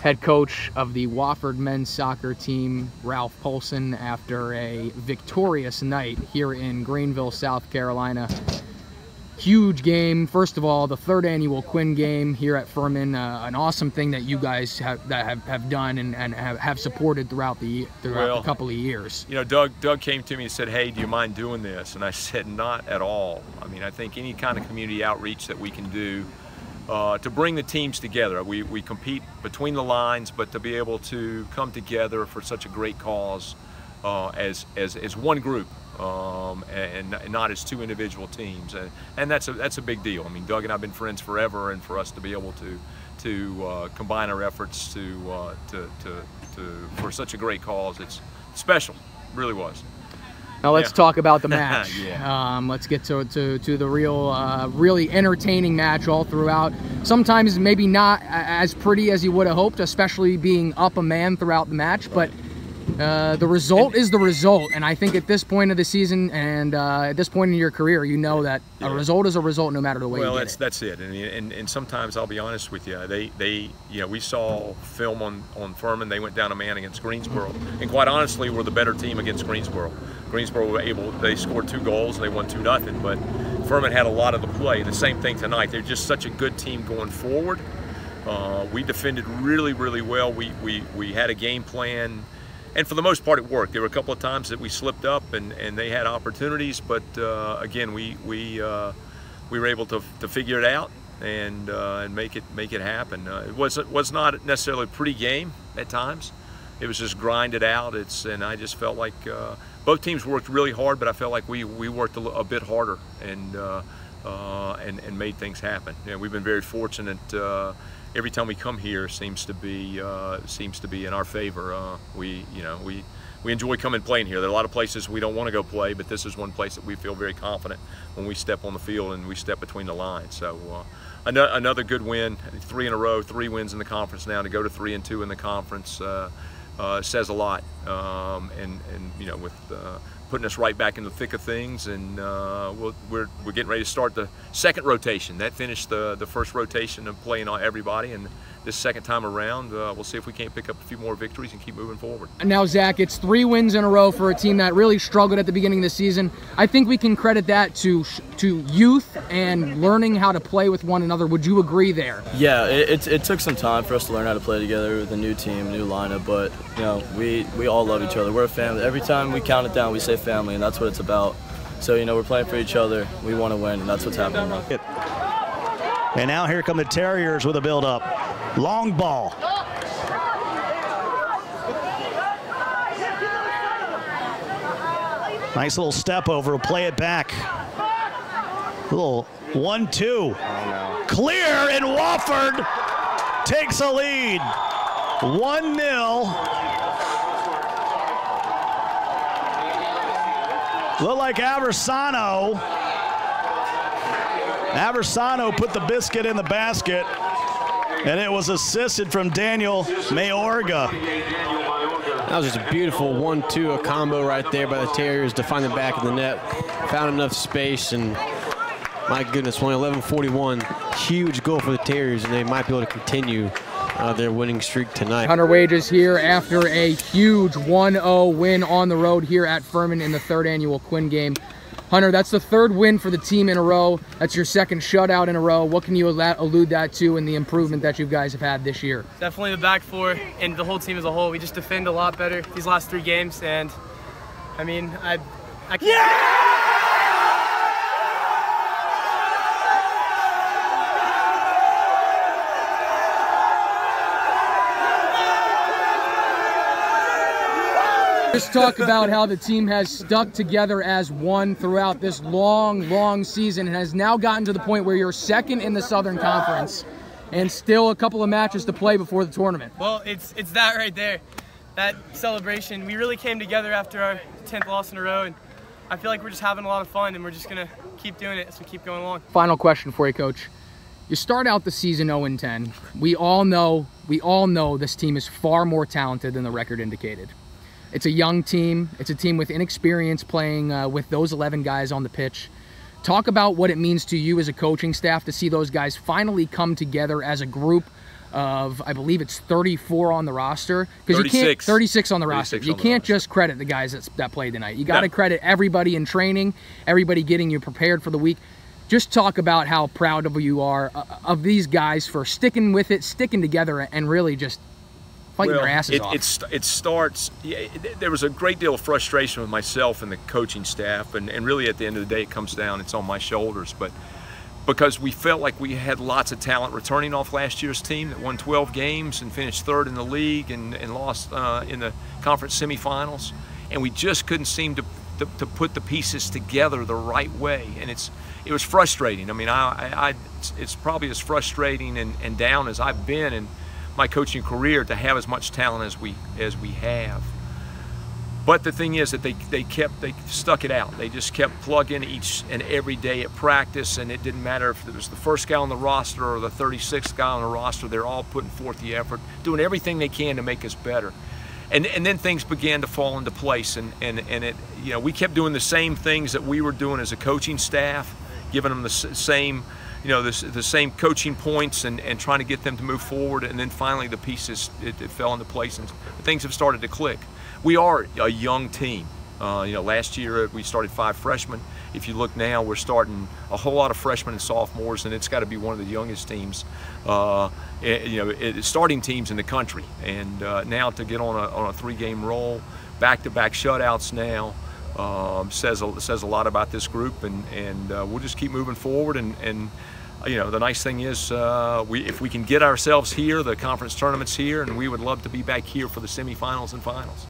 head coach of the Wofford men's soccer team, Ralph Polson, after a victorious night here in Greenville, South Carolina. Huge game. First of all, the third annual Quinn game here at Furman, an awesome thing that you guys have done and have supported throughout the couple of years. You know, Doug came to me and said, "Hey, do you mind doing this?" And I said, "Not at all." I mean, I think any kind of community outreach that we can do to bring the teams together. We compete between the lines, but to be able to come together for such a great cause as one group. And not as two individual teams, and that's a big deal. I mean, Doug and I have been friends forever, and for us to be able to combine our efforts for such a great cause, it's special. It really was. Now let's talk about the match. Yeah. Let's get to the real, really entertaining match all throughout. Sometimes maybe not as pretty as you would have hoped, especially being up a man throughout the match, but the result is the result, and I think at this point of the season and at this point in your career, you know that a result is a result no matter the way you get it. That's it. And sometimes I'll be honest with you, we saw film on Furman. They went down a man against Greensboro, and quite honestly, we're the better team against Greensboro. Greensboro they scored 2 goals and they won 2-0, but Furman had a lot of the play. And the same thing tonight. They're just such a good team going forward. We defended really, really well. We had a game plan. And for the most part, it worked. There were a couple of times that we slipped up, and they had opportunities. But again, we were able to figure it out and make it happen. It was not necessarily a pretty game at times. It was just grinded out. And I just felt like both teams worked really hard, but I felt like we worked a bit harder and made things happen. You know, we've been very fortunate. Every time we come here seems to be in our favor. We enjoy coming and playing here. There are a lot of places we don't want to go play, but this is one place that we feel very confident when we step on the field and we step between the lines. So another good win, 3 in a row, 3 wins in the conference now. To go to 3-2 in the conference says a lot. And you know, with putting us right back in the thick of things, and we're getting ready to start the second rotation. That finished the first rotation of playing on everybody, and this second time around, we'll see if we can't pick up a few more victories and keep moving forward. Now, Zach, it's 3 wins in a row for a team that really struggled at the beginning of the season. I think we can credit that to youth and learning how to play with one another. Would you agree there? Yeah, it took some time for us to learn how to play together with a new team, new lineup, but you know, we all love each other. We're a family. Every time we count it down, we say family, and that's what it's about. So, you know, we're playing for each other. We want to win, and that's what's happening now. And now here come the Terriers with a build-up. Long ball. Nice little step over. We'll play it back. Little 1-2. Clear, and Wofford takes a lead. 1-0. Look like Aversano put the biscuit in the basket, and it was assisted from Daniel Mayorga. That was just a beautiful 1-2, a combo right there by the Terriers to find the back of the net. Found enough space, and my goodness, 11-41. Huge goal for the Terriers, and they might be able to continue their winning streak tonight. Hunter Wages here after a huge 1-0 win on the road here at Furman in the 3rd annual Quinn game. Hunter, that's the 3rd win for the team in a row. That's your 2nd shutout in a row. What can you allude that to in the improvement that you guys have had this year? Definitely the back 4 and the whole team as a whole. We just defend a lot better these last 3 games, and I mean, I can't. Yeah! Just talk about how the team has stuck together as one throughout this long season and has now gotten to the point where you're 2nd in the Southern Conference and still a couple of matches to play before the tournament. Well, it's that right there. That celebration. We really came together after our 10th loss in a row, and I feel like we're just having a lot of fun, and we're just going to keep doing it as we keep going along. Final question for you, Coach. You start out the season 0-10. We all know this team is far more talented than the record indicated. It's a young team. It's a team with inexperience playing with those 11 guys on the pitch. Talk about what it means to you as a coaching staff to see those guys finally come together as a group of, I believe it's 34 on the roster. 36 on the roster. You can't just credit the guys that played tonight. You got to credit everybody in training, everybody getting you prepared for the week. Just talk about how proud of you are of these guys for sticking with it, sticking together, and really just fighting their asses off. It starts, there was a great deal of frustration with myself and the coaching staff, and really at the end of the day it comes down, it's on my shoulders. But because we felt like we had lots of talent returning off last year's team that won 12 games and finished third in the league and lost in the conference semifinals, and we just couldn't seem to put the pieces together the right way, and it was frustrating. I mean, it's probably as frustrating and down as I've been in my coaching career to have as much talent as we have. But the thing is that they stuck it out. They just kept plugging each and every day at practice, and it didn't matter if it was the first guy on the roster or the 36th guy on the roster. They're all putting forth the effort, doing everything they can to make us better. And then things began to fall into place, and it, you know, we kept doing the same things that we were doing as a coaching staff, giving them the same, you know, the same coaching points and trying to get them to move forward. And then finally the pieces it fell into place, and things have started to click. We are a young team. You know, last year we started 5 freshmen. If you look now, we're starting a whole lot of freshmen and sophomores, and it's got to be one of the youngest teams, you know, starting teams in the country. And now to get on a 3-game roll, back-to-back shutouts now, says a lot about this group, and we'll just keep moving forward. And you know, the nice thing is, if we can get ourselves here, the conference tournament's here, and we would love to be back here for the semifinals and finals.